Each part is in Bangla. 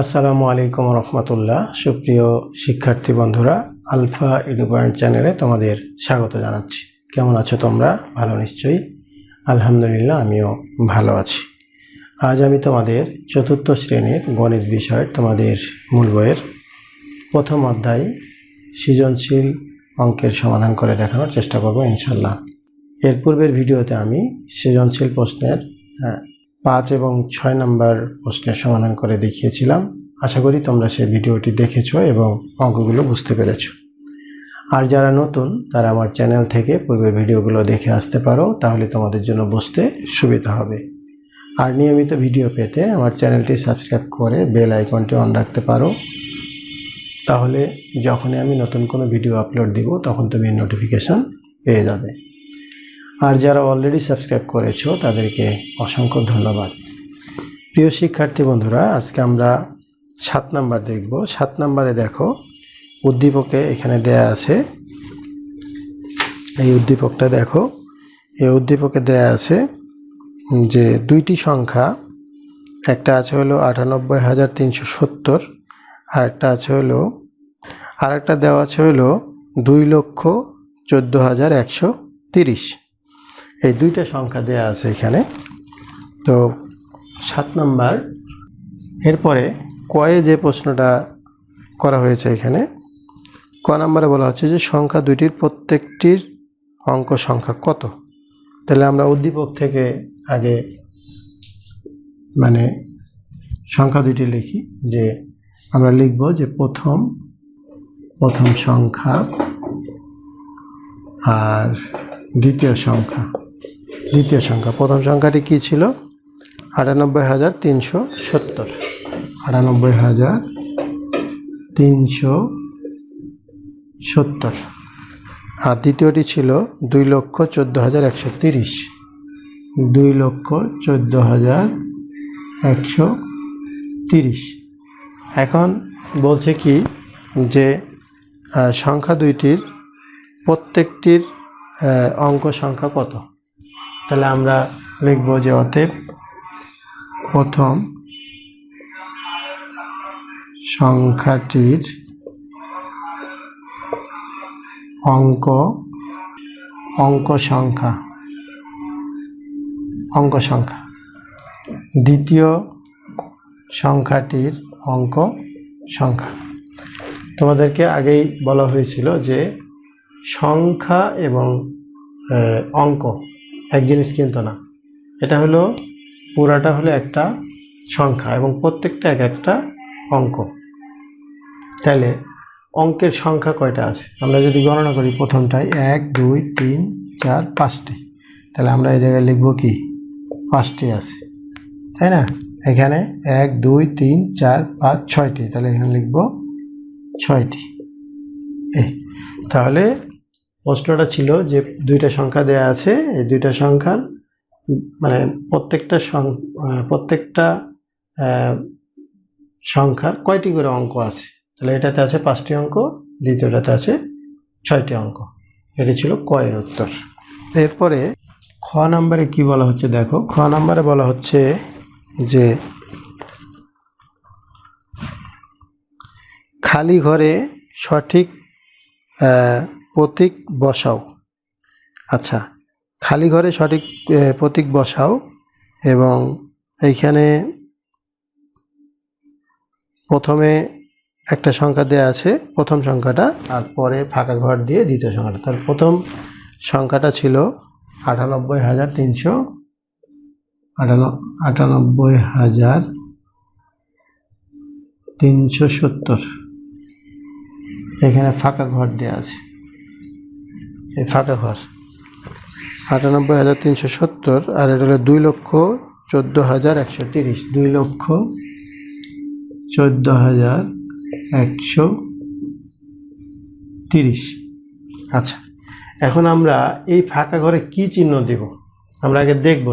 আসসালামু আলাইকুম রহমতুল্লাহ। সুপ্রিয় শিক্ষার্থী বন্ধুরা, আলফা এডু পয়েন্ট চ্যানেলে তোমাদের স্বাগত জানাচ্ছি। কেমন আছো তোমরা? ভালো নিশ্চয়ই। আলহামদুলিল্লাহ, আমিও ভালো আছি। আজ আমি তোমাদের চতুর্থ শ্রেণীর গণিত বিষয়ের তোমাদের মূল বইয়ের প্রথম অধ্যায় সৃজনশীল অঙ্কের সমাধান করে দেখানোর চেষ্টা করব ইনশাল্লাহ। এর পূর্বের ভিডিওতে আমি সৃজনশীল প্রশ্নের 5 এবং 6 নম্বর প্রশ্নের সমাধান করে দেখিয়েছিলাম। আশা করি তোমরা সেই ভিডিওটি দেখেছো এবং অঙ্কগুলো বুঝতে পেরেছো। আর যারা নতুন তারা আমার চ্যানেল থেকে পূর্বের ভিডিওগুলো দেখে আসতে পারো, তাহলে তোমাদের জন্য বুঝতে সুবিধা হবে। আর নিয়মিত ভিডিও পেতে আমার চ্যানেলটি সাবস্ক্রাইব করে বেল আইকনটি অন রাখতে পারো, তাহলে যখনই আমি নতুন কোনো ভিডিও আপলোড দিব তখন তুমি নোটিফিকেশান পেয়ে যাবে। আর যারা অলরেডি সাবস্ক্রাইব করেছো তাদেরকে অসংখ্য ধন্যবাদ। প্রিয় শিক্ষার্থী বন্ধুরা, আজকে আমরা 7 নাম্বার দেখব। 7 নাম্বারে দেখো, উদ্দীপকে এখানে দেয়া আছে। এই উদ্দীপকটা দেখো, এই উদ্দীপকে দেয়া আছে যে দুইটি সংখ্যা, একটা আছে হলো 98,370, আরেকটা দেওয়া আছে হলো 2,14,130। এই দুইটা সংখ্যা দেয়া আছে এখানে। তো 7 নাম্বার, এরপরে কয়ে যে প্রশ্নটা করা হয়েছে এখানে, ক নাম্বারে বলা হচ্ছে যে সংখ্যা দুইটির প্রত্যেকটির অঙ্ক সংখ্যা কত। তাহলে আমরা উদ্দীপক থেকে আগে সংখ্যা দুইটি লিখি। যে আমরা লিখব যে প্রথম সংখ্যা আর দ্বিতীয় সংখ্যা। প্রথম সংখ্যাটি কি ছিল? 98,370। 98,370। আর দ্বিতীয়টি ছিল 2,14,130। 2,14,130। এখন বলছে কি যে সংখ্যা দুইটির প্রত্যেকটির অঙ্ক সংখ্যা কত। তাহলে আমরা লিখব যে অতএব প্রথম সংখ্যাটির অঙ্ক সংখ্যা, দ্বিতীয় সংখ্যাটির অঙ্ক সংখ্যা। তোমাদেরকে আগেই বলা হয়েছিল যে সংখ্যা এবং অঙ্ক এক জিনিস কিন্তু না। এটা হলো পুরাটা হলো একটা সংখ্যা এবং প্রত্যেকটা এক একটা অঙ্ক। তাহলে অঙ্কের সংখ্যা কয়টা আছে আমরা যদি গণনা করি, প্রথমটায় 1, 2, 3, 4, 5টি। তাহলে আমরা এই জায়গায় লিখব কি 5টি আছে, তাই না? এখানে 1, 2, 3, 4, 5, 6টি, তাহলে এখানে লিখব 6টি। তাহলে প্রশ্নটা ছিল যে দুইটা সংখ্যা দেয়া আছে, এই দুইটা সংখ্যার প্রত্যেকটা সংখ্যার কয়টি করে অঙ্ক আছে। তাহলে এটাতে আছে 5টি অঙ্ক, দ্বিতীয়টাতে আছে 6টি অঙ্ক। এটি ছিল ক এর উত্তর। এরপরে খ নাম্বারে কি বলা হচ্ছে দেখো। খ নাম্বারে বলা হচ্ছে যে খালি ঘরে সঠিক প্রতীক বসাও। আচ্ছা, খালি ঘরে সঠিক প্রতীক বসাও এবং এইখানে প্রথমে একটা সংখ্যা দেয়া আছে, প্রথম সংখ্যাটা, আর পরে ফাঁকা ঘর দিয়ে দ্বিতীয় সংখ্যাটা। তার প্রথম সংখ্যাটা ছিল 98,370। এখানে ফাঁকা ঘর দেওয়া আছে, এই ফাঁকা ঘর 98,370, আর এটা হলো 2,14,130। 2,14,130। আচ্ছা, এখন আমরা এই ফাঁকা ঘরে কি চিহ্ন দেব আমরা আগে দেখব।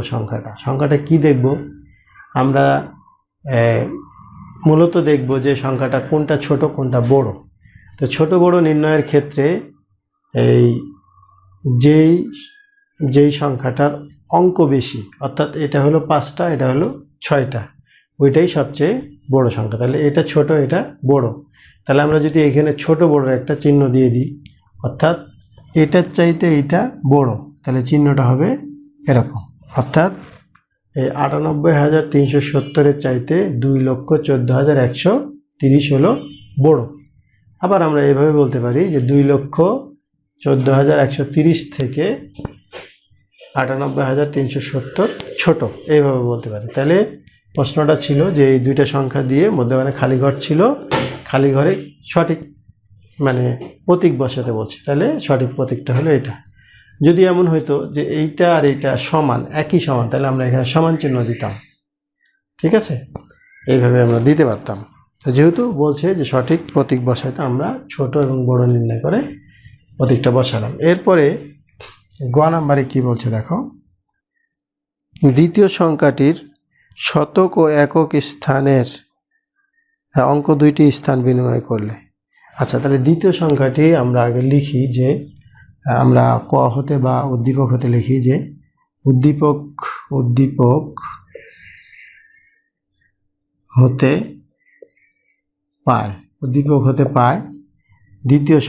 সংখ্যাটা কি দেখব আমরা? মূলত দেখব যে সংখ্যাটা কোনটা ছোট কোনটা বড়। তো ছোট বড় নির্ণয়ের ক্ষেত্রে এই যেই সংখ্যাটার অঙ্ক বেশি, অর্থাৎ এটা হলো 5টা, এটা হলো 6টা, ওইটাই সবচেয়ে বড় সংখ্যা। তাহলে এটা ছোট, এটা বড়। তাহলে আমরা যদি এখানে ছোট বড় একটা চিহ্ন দিয়ে দিই, অর্থাৎ এটার চাইতে এইটা বড়, তাহলে চিহ্নটা হবে এরকম। অর্থাৎ এই 98,370-এর চাইতে 2,14,130 হলো বড়। আবার আমরা এভাবে বলতে পারি যে 2,14,130 থেকে 98,370 ছোট, এইভাবে বলতে পারি। তাহলে প্রশ্নটা ছিল যে এই দুইটা সংখ্যা দিয়ে মধ্যখানে খালি ঘর ছিল, খালি ঘরে সঠিক মানে প্রতীক বসাতে বলছে। তাহলে সঠিক প্রতীকটা হলো এটা। যদি এমন হইতো যে এইটা আর এইটা সমান, একই সমান, তাহলে আমরা এখানে সমান চিহ্ন দিতাম। ঠিক আছে, এইভাবে আমরা দিতে পারতাম। তো যেহেতু বলছে যে সঠিক প্রতীক বসাইতে, আমরা ছোট এবং বড় নির্ণয় করে প্রতীকটা বসালাম। এরপরে গ নাম্বারে কি বলছে দেখো, দ্বিতীয় সংখ্যাটির শতক ও একক স্থানের অঙ্ক দুইটি স্থান বিনিময় করলে। আচ্ছা, তাহলে দ্বিতীয় সংখ্যাটি আমরা আগে লিখি যে আমরা ক হতে বা উদ্দীপক হতে লিখি যে উদ্দীপক হতে পায়, উদ্দীপক হতে পায় দ্বিতীয়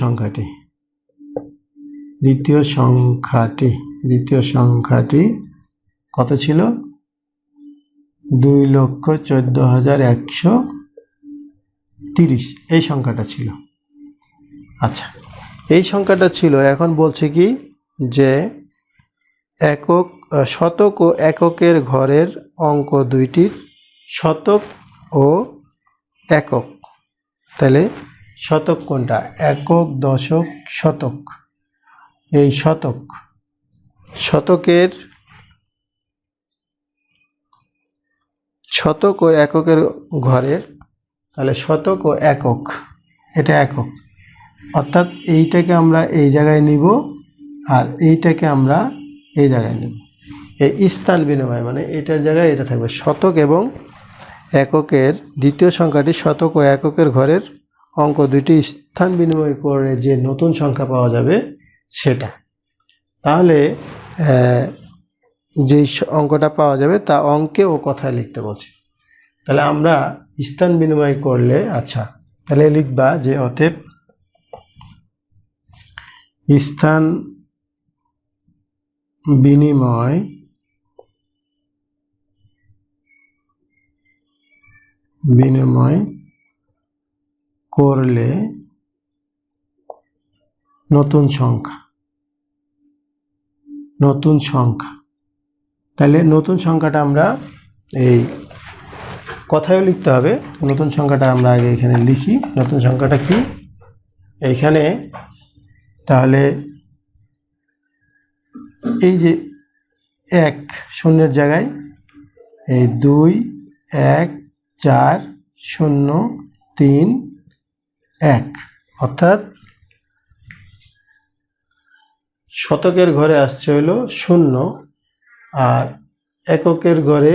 সংখ্যাটি কত ছিল? 2,14,130 এই সংখ্যাটা ছিল। আচ্ছা, এই সংখ্যাটা ছিল। এখন বলছে কি যে শতক ও এককের ঘরের অঙ্ক দুইটির শতক ও একক। তাহলে শতক কোনটা? একক, দশক, শতক। এই শতক ও এককের ঘরের, তাহলে শতক ও একক, এটা একক। অর্থাৎ এইটাকে আমরা এই জায়গায় নিব আর এইটাকে আমরা এই জায়গায় নেব। এই স্থান বিনিময় মানে এটার জায়গায় এটা থাকবে। শতক এবং এককের দ্বিতীয় সংখ্যাটি শতক ও এককের ঘরের অঙ্ক দুইটি স্থান বিনিময় করে যে নতুন সংখ্যা পাওয়া যাবে সেটা। তাহলে যেই অঙ্কটা পাওয়া যাবে তা অঙ্কে ও কথায় লিখতে বলছে। তাহলে আমরা স্থান বিনিময় করলে, আচ্ছা তাহলে লিখবা যে অতএব স্থান বিনিময় করলে নতুন সংখ্যা। তাহলে নতুন সংখ্যাটা আমরা এই কথায়ও লিখতে হবে। নতুন সংখ্যাটা আমরা আগে এখানে লিখি। নতুন সংখ্যাটা কি এইখানে? তাহলে এই যে 1 শূন্যের জায়গায় এই 2 1 4 0 3 1, অর্থাৎ শতকের ঘরে আসছে হলো 0 আর এককের ঘরে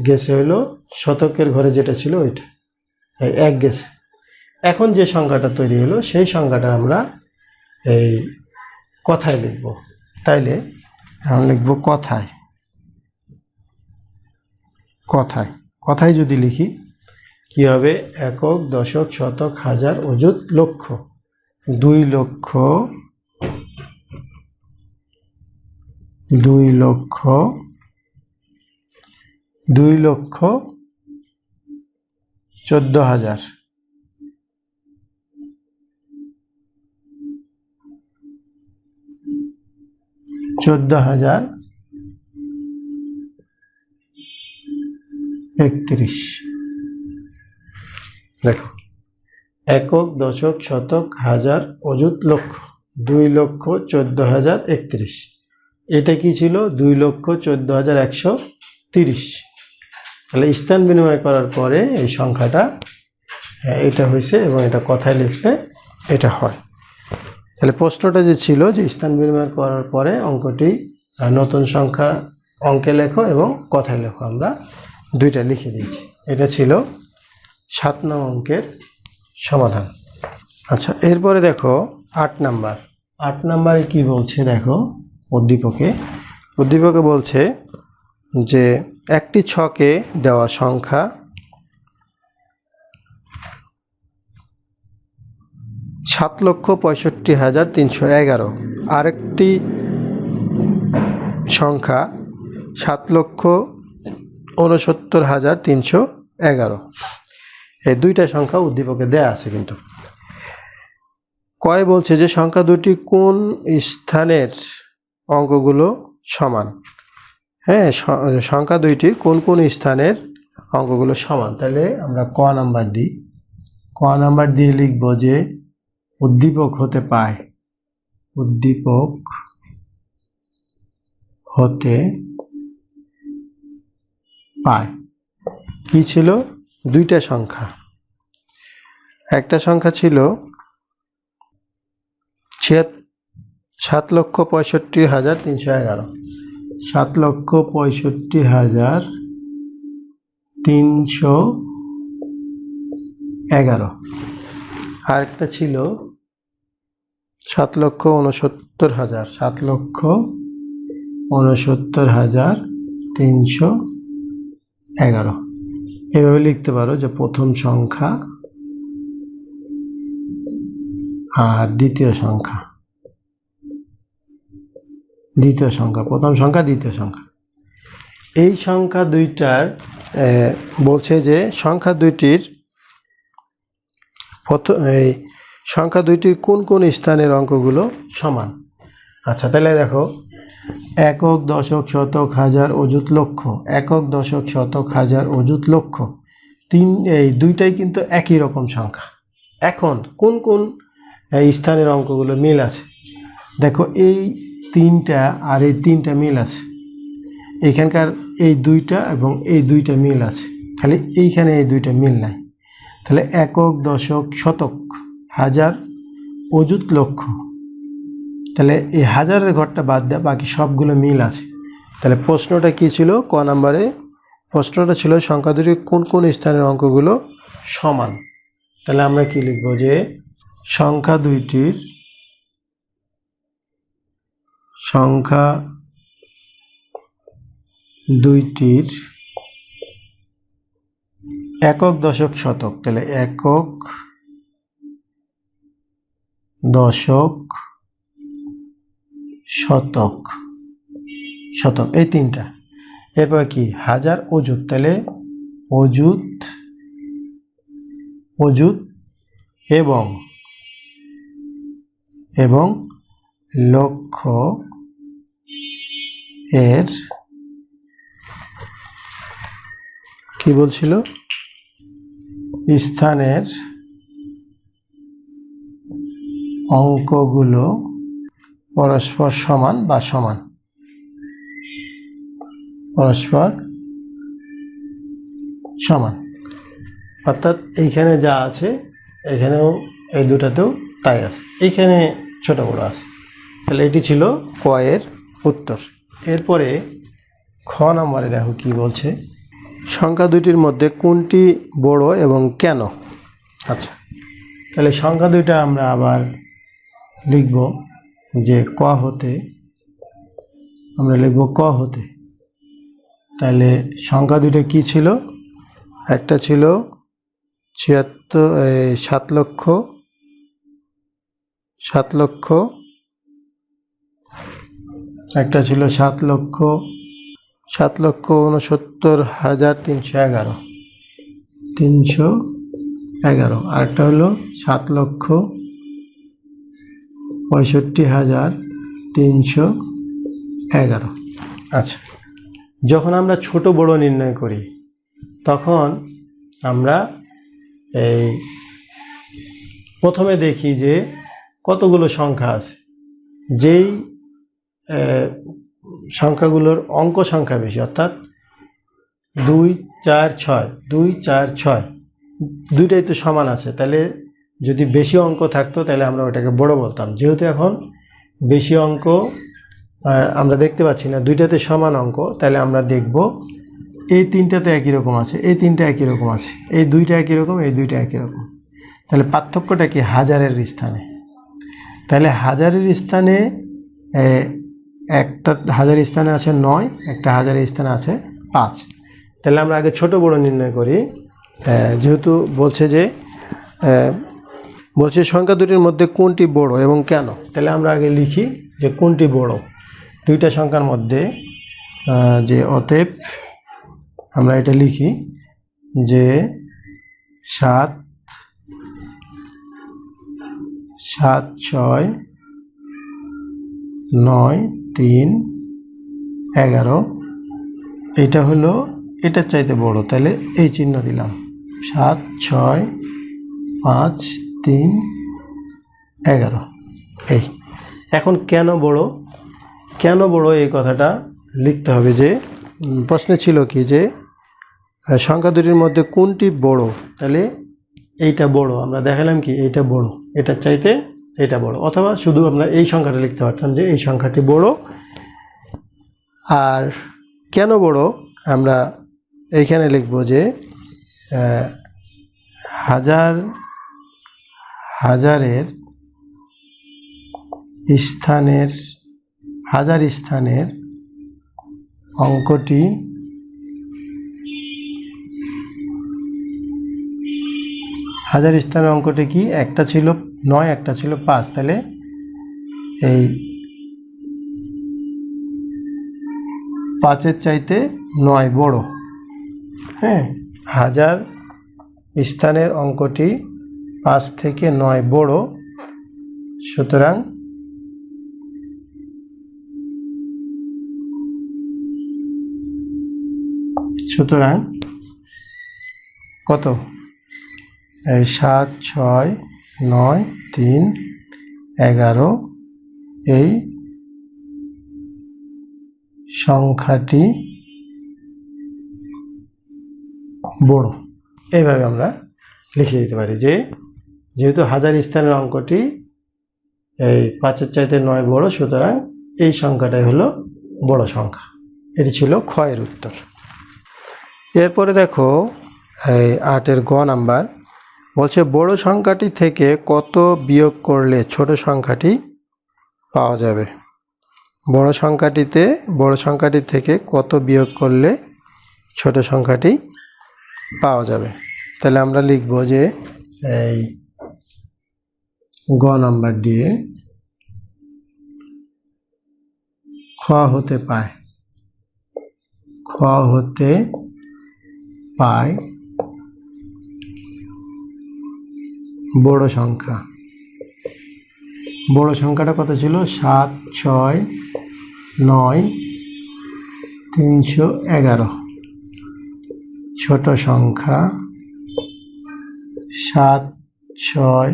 গেছে হলো শতকের ঘরে যেটা ছিল ওইটা 1 গেছে। এখন যে সংখ্যাটা তৈরি হলো সেই সংখ্যাটা আমরা এই কথায় লিখব। তাইলে আমরা লিখব কথায় যদি লিখি কি হবে? একক, দশক, শতক, হাজার, অযুত, লক্ষ। 2,14,000 14,031। দেখো, একক, দশক, শতক, হাজার, অযুত, লক্ষ। 2,14,031। এটা কি ছিল? 2,14,130। তাহলে স্থান বিনিময় করার পরে এই সংখ্যাটা এটা হয়েছে এবং এটা কথায় লিখলে এটা হয়। তাহলে প্রশ্নটা যে ছিল যে স্থান বিনিময় করার পরে অঙ্কটি নতুন সংখ্যা অঙ্কে লেখো এবং কথায় লেখো, আমরা দুইটা লিখে দিয়েছি। এটা ছিল 7 নং অঙ্কের সমাধান। আচ্ছা, এরপরে দেখো 8 নাম্বারে কি বলছে দেখো। উদ্দীপকে বলছে যে একটি ছকে দেওয়া সংখ্যা 7,65,311, আরেকটি সংখ্যা 7,69,311। এই দুইটা সংখ্যা উদ্দীপকে দেয়া আছে। কিন্তু কয় বলছে যে সংখ্যা দুটি কোন স্থানের অঙ্কগুলো সমান। হ্যাঁ, সংখ্যা দুইটির কোন কোন স্থানের অঙ্কগুলো সমান। তাহলে আমরা ক নাম্বার দিই। ক নাম্বার দিয়ে লিখব যে উদ্দীপক হতে পায়, উদ্দীপক হতে পায় কি ছিল? দুইটা সংখ্যা। একটা সংখ্যা ছিল 7,65,311, 7,65,311। আরেকটা ছিল 7,69,000, 7,69,311। এভাবে লিখতে পারো যে প্রথম সংখ্যা আর দ্বিতীয় সংখ্যা, প্রথম সংখ্যা দ্বিতীয় সংখ্যা। এই সংখ্যা দুইটার বলছে যে সংখ্যা দুইটির কোন কোন স্থানের অঙ্কগুলো সমান। আচ্ছা, তাহলে দেখো, একক, দশক, শতক, হাজার, অযুত, লক্ষ। একক, দশক, শতক, হাজার, অযুত, লক্ষ, এই দুইটাই কিন্তু একই রকম সংখ্যা। এখন কোন কোন স্থানের অঙ্কগুলো মিল আছে? দেখো, এই তিনটা আর এই তিনটা মিল আছে। এইখানকার এই দুইটা এবং এই দুইটা মিল আছে, খালি এইখানে এই দুইটা মিল নাই। তাহলে একক, দশক, শতক, হাজার, অযুত, লক্ষ, তাহলে এই হাজারের ঘরটা বাদ দেওয়া বাকি সবগুলো মিল আছে। তাহলে প্রশ্নটা কি ছিল? ক নাম্বারে প্রশ্নটা ছিল সংখ্যা দুটির কোন কোন স্থানের অঙ্কগুলো সমান। তাহলে আমরা কি লিখব? যে সংখ্যা দুইটির একক, দশক, শতক। তাহলে একক, দশক, শতক এই তিনটা। এরপর কি? হাজার, অযুত। তাহলে অযুত এবং লক্ষ এর কি বলছিল? স্থানের অঙ্কগুলো পরস্পর সমান বা সমান, পরস্পর সমান। অর্থাৎ এইখানে যা আছে এখানেও এই দুটাতেও তাই আছে, এইখানে ছোট বড় আছে। তাহলে এটি ছিল ক এর উত্তর। এরপরে খ নম্বরে দেখো কি বলছে, সংখ্যা দুইটির মধ্যে কোনটি বড় এবং কেন। আচ্ছা, তাহলে সংখ্যা দুইটা আমরা আবার লিখব যে ক হতে, আমরা লিখব ক হতে। তাহলে সংখ্যা দুইটা কি ছিল? একটা ছিল 7 লক্ষ, একটা ছিল 7,69,311, আরেকটা হলো 7,65,311। আচ্ছা, যখন আমরা ছোট বড় নির্ণয় করি তখন আমরা এই প্রথমে দেখি যে কতগুলো সংখ্যা আছে। যেই সংখ্যাগুলোর অঙ্ক সংখ্যা বেশি, অর্থাৎ 2, 4, 6, 2, 4, 6 দুইটাই তো সমান আছে, তাহলে যদি বেশি অঙ্ক থাকতো তাহলে আমরা ওটাকে বড় বলতাম। যেহেতু এখন বেশি অঙ্ক আমরা দেখতে পাচ্ছি না, দুইটাতে সমান অঙ্ক, তাহলে আমরা দেখব এই তিনটাতে একই রকম আছে, এই তিনটা একই রকম আছে, এই দুইটা একই রকম, এই দুইটা একই রকম। তাহলে পার্থক্যটা কি? হাজারের স্থানে। তাহলে হাজারের স্থানে একটা হাজারের স্থানে আছে 9, একটা হাজারের স্থানে আছে 5। তাহলে আমরা আগে ছোট বড় নির্ণয় করি। যেহেতু বলছে সংখ্যা দুটির মধ্যে কোনটি বড় এবং কেন, তাহলে আমরা আগে লিখি যে কোনটি বড়। দুইটা সংখ্যার মধ্যে যে অতএব আমরা এটা লিখি যে 7 7 6 9 3 11 এটা হলো এটার চাইতে বড়, তাহলে এই চিহ্ন দিলাম 7 6 5 3 11। এই এখন কেন বড় এই কথাটা লিখতে হবে। যে প্রশ্নে ছিল কি যে সংখ্যা দুটির মধ্যে কোনটি বড়, তাহলে এইটা বড়। আমরা দেখালাম কি এইটা বড়, এটার চাইতে এটা বড়, অথবা শুধু আমরা এই সংখ্যাটা লিখতে পারতাম যে এই সংখ্যাটি বড়। আর কেন বড় আমরা এইখানে লিখব যে হাজার স্থানের অঙ্কটি কি একটা ছিল 9 একটা ছিল 5, তাহলে এই 5-এর চাইতে 9 বড়। হ্যাঁ, 1000 স্থানের অঙ্কটি 5 থেকে 9 বড়, সুতরাং কত, এই 7 6 9 3 11 এই সংখ্যাটি বড়। এইভাবে আমরা লিখে দিতে পারি যে যেহেতু 1000 স্থানের অঙ্কটি এই 5-এর চাইতে 9 বড়, সুতরাং এই সংখ্যাটাই হলো বড় সংখ্যা। এটি ছিল ক্ষয়ের উত্তর। এরপরে দেখো এই 8-এর গ নাম্বার বলছে বড় সংখ্যাটি থেকে কত বিয়োগ করলে ছোট সংখ্যাটি পাওয়া যাবে। বড় সংখ্যাটি থেকে কত বিয়োগ করলে ছোট সংখ্যাটি পাওয়া যাবে। তাহলে আমরা লিখব যে এই গ নাম্বার দিয়ে খ হতে পায় বড় সংখ্যাটা কত ছিল, 7 6 9 311। ছোট সংখ্যা 7 6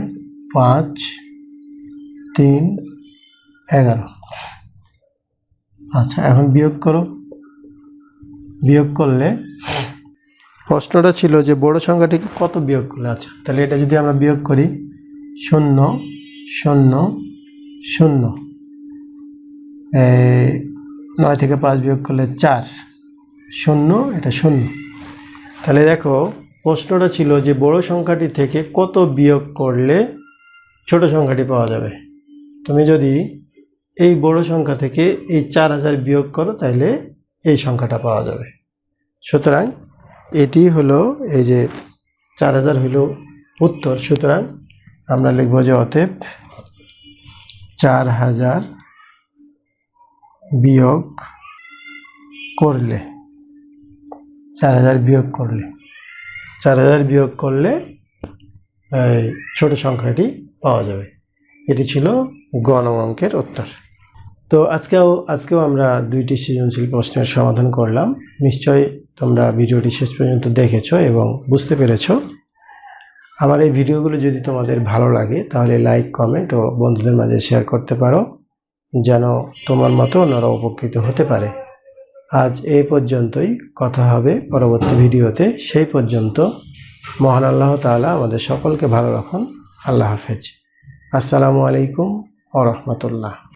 5 3 11। আচ্ছা, এখন বিয়োগ করলে প্রশ্নটা ছিল যে বড় সংখ্যাটিকে কত বিয়োগ করলে। আচ্ছা, তাহলে এটা যদি আমরা বিয়োগ করি 0 0 0, 9 থেকে 5 বিয়োগ করলে 4 0, এটা 0। তাহলে দেখো প্রশ্নটা ছিল যে বড় সংখ্যাটি থেকে কত বিয়োগ করলে ছোট সংখ্যাটি পাওয়া যাবে। তুমি যদি এই বড় সংখ্যা থেকে এই 4000 বিয়োগ করো তাহলে এই সংখ্যাটা পাওয়া যাবে। সুতরাং এটি হলো এই যে 4000 হলো উত্তর। সুতরাং আমরা লিখব যে অতএব 4000 বিয়োগ করলে 4000 বিয়োগ করলে এই ছোট সংখ্যাটি পাওয়া যাবে। এটি ছিল গ নং অঙ্কের উত্তর। তো আজকেও আমরা 2টি সৃজনশীল প্রশ্নের সমাধান করলাম। নিশ্চয়ই তোমরা ভিডিওটি শেষ পর্যন্ত দেখেছো এবং বুঝতে পেরেছো। আমার এই ভিডিওগুলো যদি তোমাদের ভালো লাগে তাহলে লাইক, কমেন্ট ও বন্ধুদের মাঝে শেয়ার করতে পারো, যেন তোমার মতো অন্যরা উপকৃত হতে পারে। আজ এই পর্যন্তই, কথা হবে পরবর্তী ভিডিওতে। সেই পর্যন্ত মহান আল্লাহ তাআলা আমাদের সকলকে ভালো রাখুন। আল্লাহ হাফেজ। আসসালামু আলাইকুম ওয়া রাহমাতুল্লাহ।